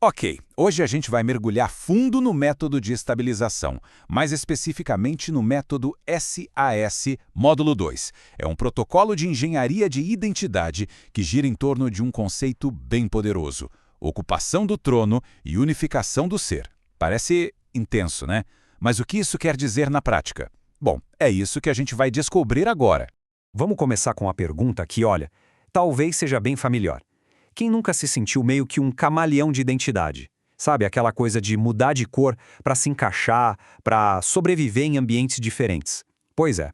Ok, hoje a gente vai mergulhar fundo no método de estabilização, mais especificamente no método SAS Módulo 2. É um protocolo de engenharia de identidade que gira em torno de um conceito bem poderoso: ocupação do trono e unificação do ser. Parece intenso, né? Mas o que isso quer dizer na prática? Bom, é isso que a gente vai descobrir agora. Vamos começar com a pergunta que, olha, talvez seja bem familiar. Quem nunca se sentiu meio que um camaleão de identidade? Sabe, aquela coisa de mudar de cor para se encaixar, para sobreviver em ambientes diferentes. Pois é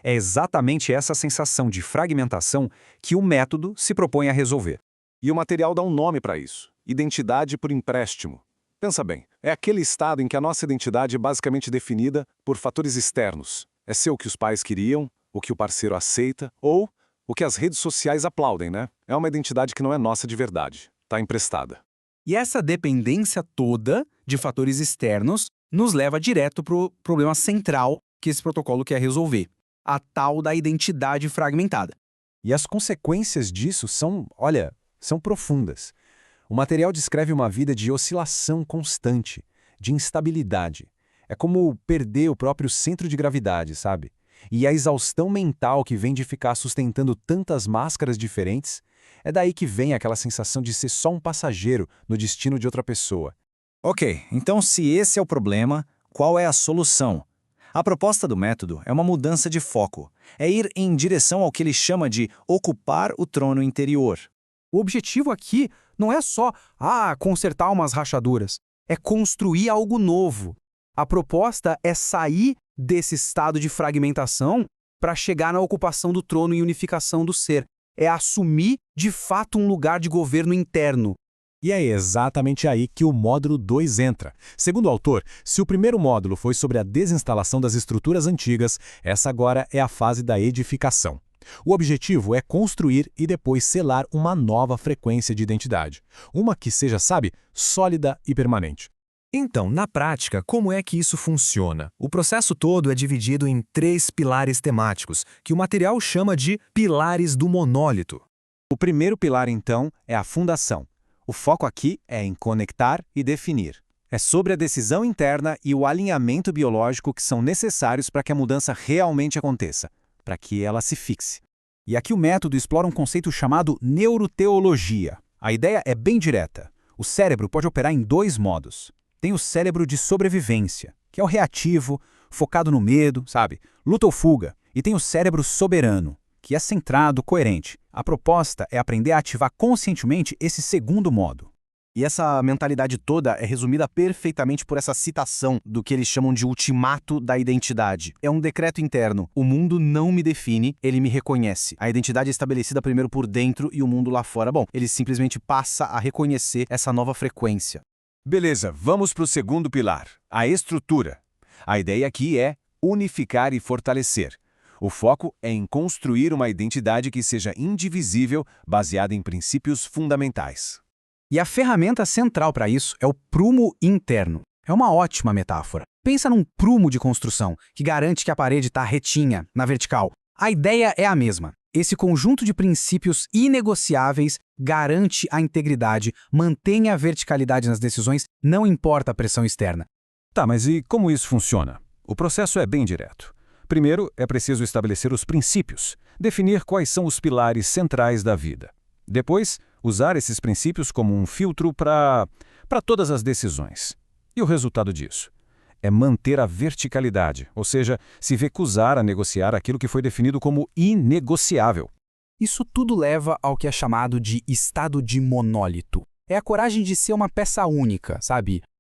exatamente essa sensação de fragmentação que o método se propõe a resolver. E o material dá um nome para isso: identidade por empréstimo. Pensa bem, é aquele estado em que a nossa identidade é basicamente definida por fatores externos. É ser o que os pais queriam, o que o parceiro aceita, ou o que as redes sociais aplaudem, né? É uma identidade que não é nossa de verdade, está emprestada. E essa dependência toda de fatores externos nos leva direto para o problema central que esse protocolo quer resolver: a tal da identidade fragmentada. E as consequências disso são profundas. O material descreve uma vida de oscilação constante, de instabilidade. É como perder o próprio centro de gravidade, sabe? E a exaustão mental que vem de ficar sustentando tantas máscaras diferentes, é daí que vem aquela sensação de ser só um passageiro no destino de outra pessoa. Ok, então se esse é o problema, qual é a solução? A proposta do método é uma mudança de foco. É ir em direção ao que ele chama de ocupar o trono interior. O objetivo aqui não é só consertar umas rachaduras, é construir algo novo. A proposta é sair desse estado de fragmentação para chegar na ocupação do trono e unificação do ser. É assumir, de fato, um lugar de governo interno. E é exatamente aí que o módulo 2 entra. Segundo o autor, se o primeiro módulo foi sobre a desinstalação das estruturas antigas, essa agora é a fase da edificação. O objetivo é construir e depois selar uma nova frequência de identidade. Uma que seja, sólida e permanente. Então, na prática, como é que isso funciona? O processo todo é dividido em 3 pilares temáticos, que o material chama de pilares do monólito. O primeiro pilar, então, é a fundação. O foco aqui é em conectar e definir. É sobre a decisão interna e o alinhamento biológico que são necessários para que a mudança realmente aconteça, para que ela se fixe. E aqui o método explora um conceito chamado neuroteologia. A ideia é bem direta. O cérebro pode operar em 2 modos. Tem o cérebro de sobrevivência, que é o reativo, focado no medo, luta ou fuga. E tem o cérebro soberano, que é centrado, coerente. A proposta é aprender a ativar conscientemente esse segundo modo. E essa mentalidade toda é resumida perfeitamente por essa citação do que eles chamam de ultimato da identidade. É um decreto interno. O mundo não me define, ele me reconhece. A identidade é estabelecida primeiro por dentro e o mundo lá fora. Bom, ele simplesmente passa a reconhecer essa nova frequência. Beleza, vamos para o segundo pilar, a estrutura. A ideia aqui é unificar e fortalecer. O foco é em construir uma identidade que seja indivisível, baseada em princípios fundamentais. E a ferramenta central para isso é o prumo interno. É uma ótima metáfora. Pensa num prumo de construção, que garante que a parede está retinha, na vertical. A ideia é a mesma. Esse conjunto de princípios inegociáveis garante a integridade, mantém a verticalidade nas decisões, não importa a pressão externa. Tá, mas e como isso funciona? O processo é bem direto. Primeiro, é preciso estabelecer os princípios, definir quais são os pilares centrais da vida. Depois, usar esses princípios como um filtro para todas as decisões. E o resultado disso? É manter a verticalidade, ou seja, se recusar a negociar aquilo que foi definido como inegociável. Isso tudo leva ao que é chamado de estado de monólito. É a coragem de ser uma peça única,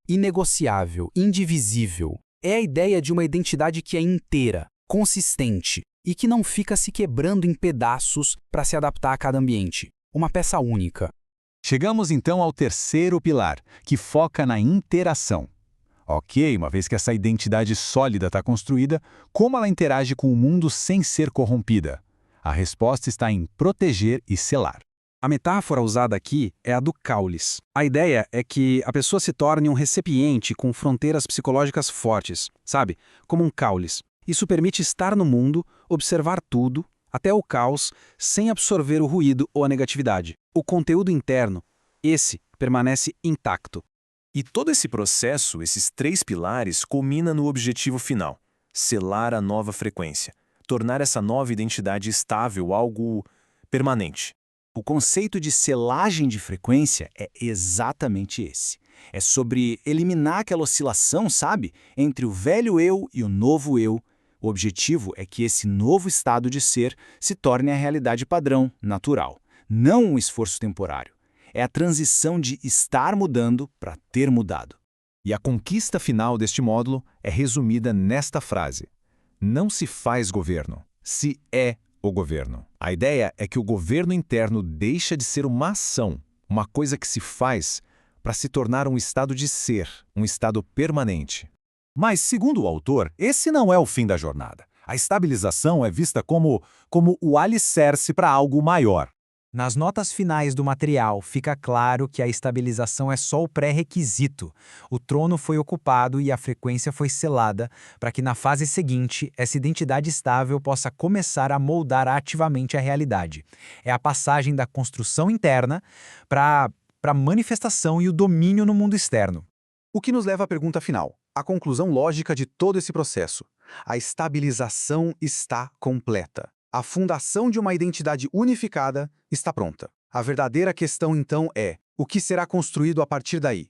inegociável, indivisível. É a ideia de uma identidade que é inteira, consistente e que não fica se quebrando em pedaços para se adaptar a cada ambiente. Uma peça única. Chegamos então ao terceiro pilar, que foca na interação. Ok, uma vez que essa identidade sólida está construída, como ela interage com o mundo sem ser corrompida? A resposta está em proteger e selar. A metáfora usada aqui é a do cálice. A ideia é que a pessoa se torne um recipiente com fronteiras psicológicas fortes, como um cálice. Isso permite estar no mundo, observar tudo, até o caos, sem absorver o ruído ou a negatividade. O conteúdo interno, esse permanece intacto. E todo esse processo, esses 3 pilares, culmina no objetivo final: selar a nova frequência, tornar essa nova identidade estável algo permanente. O conceito de selagem de frequência é exatamente esse. É sobre eliminar aquela oscilação, sabe? Entre o velho eu e o novo eu. O objetivo é que esse novo estado de ser se torne a realidade padrão, natural. Não um esforço temporário. É a transição de estar mudando para ter mudado. E a conquista final deste módulo é resumida nesta frase: não se faz governo, se é o governo. A ideia é que o governo interno deixa de ser uma ação, uma coisa que se faz, para se tornar um estado de ser, um estado permanente. Mas, segundo o autor, esse não é o fim da jornada. A estabilização é vista como o alicerce para algo maior. Nas notas finais do material, fica claro que a estabilização é só o pré-requisito. O trono foi ocupado e a frequência foi selada para que na fase seguinte, essa identidade estável possa começar a moldar ativamente a realidade. É a passagem da construção interna para a manifestação e o domínio no mundo externo. O que nos leva à pergunta final, a conclusão lógica de todo esse processo. A estabilização está completa. A fundação de uma identidade unificada está pronta. A verdadeira questão, então, é: o que será construído a partir daí?